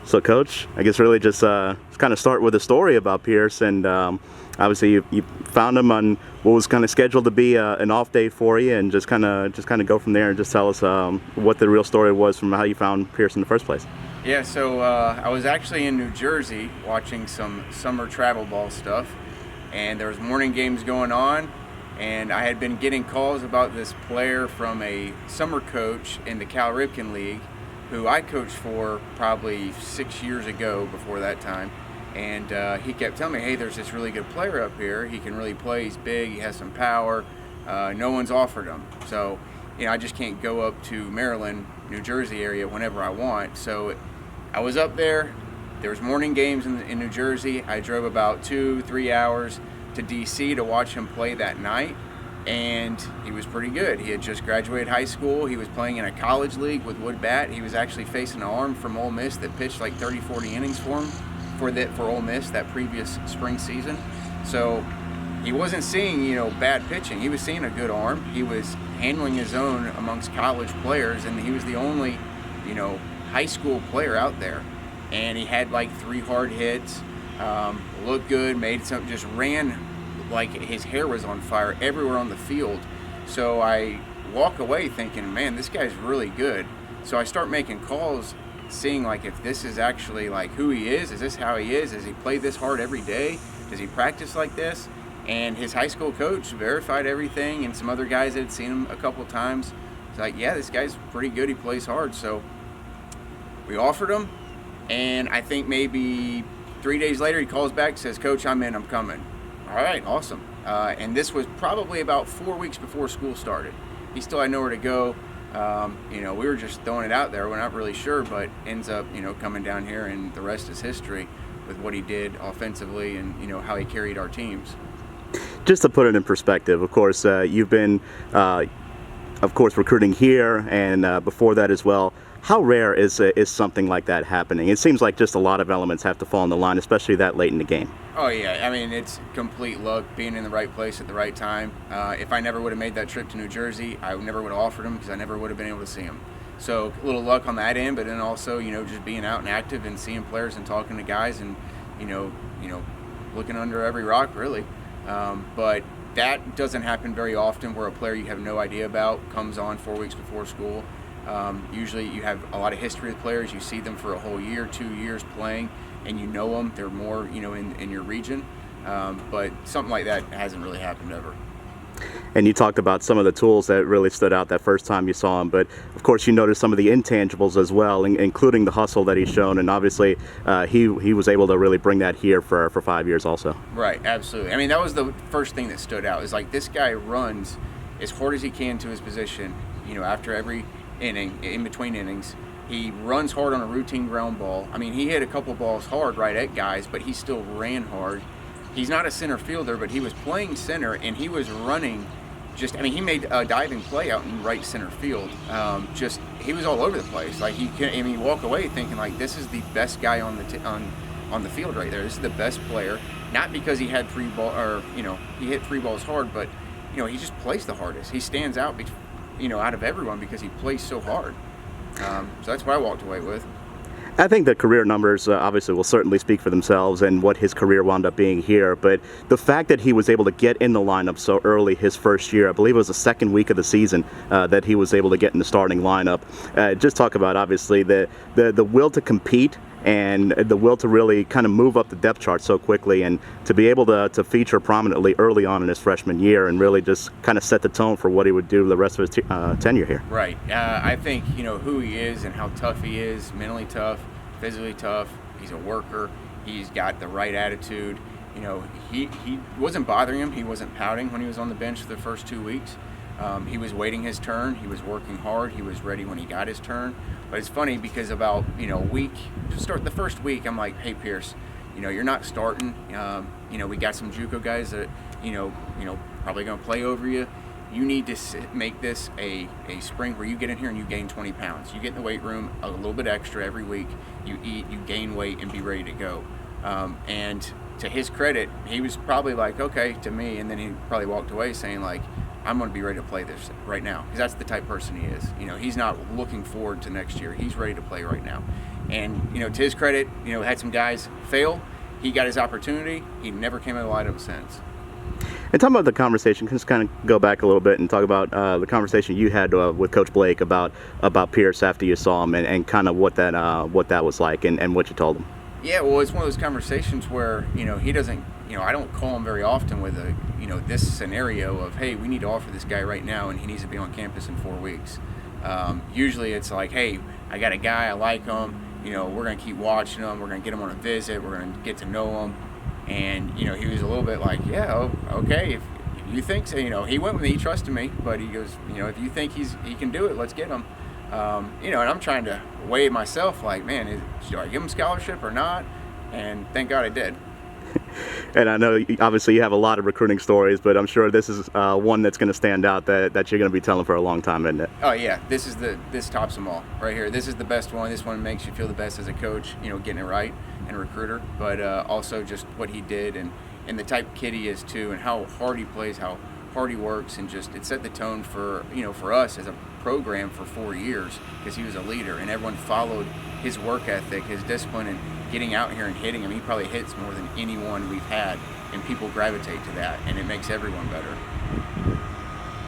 So, Coach, I guess really just kind of start with a story about Pierce, and obviously you found him on what was kind of scheduled to be an off day for you, and just kind of go from there and just tell us what the real story was from how you found Pierce in the first place. Yeah, so I was actually in New Jersey watching some summer travel ball stuff, and there was morning games going on, and I had been getting calls about this player from a summer coach in the Cal Ripken League, who I coached for probably 6 years ago before that time. And he kept telling me, hey, there's this really good player up here. He can really play. He's big. He has some power. No one's offered him. So, I just can't go up to Maryland, New Jersey area whenever I want. So I was up there. There was morning games in New Jersey. I drove about 2-3 hours to D.C. to watch him play that night. And he was pretty good. He had just graduated high school. He was playing in a college league with Wood Bat. He was actually facing an arm from Ole Miss that pitched like 30-40 innings for him for Ole Miss that previous spring season. So he wasn't seeing, bad pitching. He was seeing a good arm. He was handling his own amongst college players, and he was the only, high school player out there. And he had like 3 hard hits, looked good, just ran like his hair was on fire everywhere on the field. So I walk away thinking, man, this guy's really good. So I start making calls, seeing like if this is actually like who he is this how he is? Does he play this hard every day? Does he practice like this? And his high school coach verified everything, and some other guys that had seen him a couple times. It's like, yeah, this guy's pretty good. He plays hard. So we offered him, and I think maybe 3 days later he calls back, says, Coach, I'm in, I'm coming. All right, awesome. And this was probably about 4 weeks before school started. He still had nowhere to go. We were just throwing it out there. We're not really sure, but ends up, coming down here, and the rest is history with what he did offensively and, how he carried our teams. Just to put it in perspective, of course, you've been, recruiting here and before that as well. How rare is something like that happening? It seems like just a lot of elements have to fall in the line, especially that late in the game. Oh, yeah. I mean, it's complete luck, being in the right place at the right time. If I never would have made that trip to New Jersey, I never would have offered him because I never would have been able to see him. So a little luck on that end, but then also, just being out and active and seeing players and talking to guys and, looking under every rock, really. But that doesn't happen very often, where a player you have no idea about comes on 4 weeks before school. Usually you have a lot of history with players. You see them for a whole year, 2 years playing, and you know them. They're more, in your region. But something like that hasn't really happened ever. And you talked about some of the tools that really stood out that first time you saw him, but of course you noticed some of the intangibles as well, including the hustle that he's shown, and obviously he was able to really bring that here for 5 years also. Right, absolutely. I mean, that was the first thing that stood out, is like this guy runs as hard as he can to his position, after every inning, in between innings. He runs hard on a routine ground ball. I mean, he hit a couple balls hard right at guys, but he still ran hard. He's not a center fielder, but he was playing center, and he was running he made a diving play out in right center field. He was all over the place. Like, you walk away thinking, like, this is the best guy on the field right there. This is the best player, not because he had he hit 3 balls hard, but, he just plays the hardest. He stands out, out of everyone because he plays so hard. So that's what I walked away with. I think the career numbers obviously will certainly speak for themselves and what his career wound up being here, but the fact that he was able to get in the lineup so early his first year, I believe it was the second week of the season that he was able to get in the starting lineup. Just talk about obviously the will to compete and the will to really kind of move up the depth chart so quickly, and to be able to feature prominently early on in his freshman year and really just kind of set the tone for what he would do the rest of his tenure here. Right. I think, who he is and how tough he is, mentally tough, physically tough. He's a worker. He's got the right attitude. He wasn't bothering him. He wasn't pouting when he was on the bench for the first 2 weeks. He was waiting his turn. He was working hard. He was ready when he got his turn. But it's funny because about, the first week, I'm like, hey, Pierce, you're not starting. We got some JUCO guys that, probably going to play over you. You need to make this a spring where you get in here and you gain 20 pounds. You get in the weight room a little bit extra every week. You eat, you gain weight, and be ready to go. And to his credit, he was probably like, okay, to me, and then he probably walked away saying, like, I'm going to be ready to play this right now, because that's the type of person he is. He's not looking forward to next year. He's ready to play right now. And to his credit, had some guys fail. He got his opportunity. He never came out of the lineup since. And talking about the conversation, can just kind of go back a little bit and talk about the conversation you had with Coach Blake about Pierce after you saw him, and kind of what that was like, and what you told him. Yeah, well, it's one of those conversations where he doesn't. I don't call him very often with this scenario of, hey, we need to offer this guy right now, and he needs to be on campus in 4 weeks. Usually, it's like, hey, I got a guy, I like him. We're gonna keep watching him. We're gonna get him on a visit. We're gonna get to know him. And he was a little bit like, yeah, okay, if you think so. He went with me, he trusted me, but he goes, if you think he can do it, let's get him. And I'm trying to weigh myself, like, man, should I give him scholarship or not? And thank God I did. And I know obviously you have a lot of recruiting stories, but I'm sure this is one that's going to stand out that you're going to be telling for a long time, isn't it? Oh yeah, this tops them all right here. This is the best one. This one makes you feel the best as a coach, getting it right, and a recruiter, but also just what he did and the type of kid he is too, and how hard he plays, how hard he works, and just it set the tone for for us as a program for 4 years, because he was a leader and everyone followed his work ethic, his discipline, and getting out here and hitting him. He probably hits more than anyone we've had, and people gravitate to that, and it makes everyone better.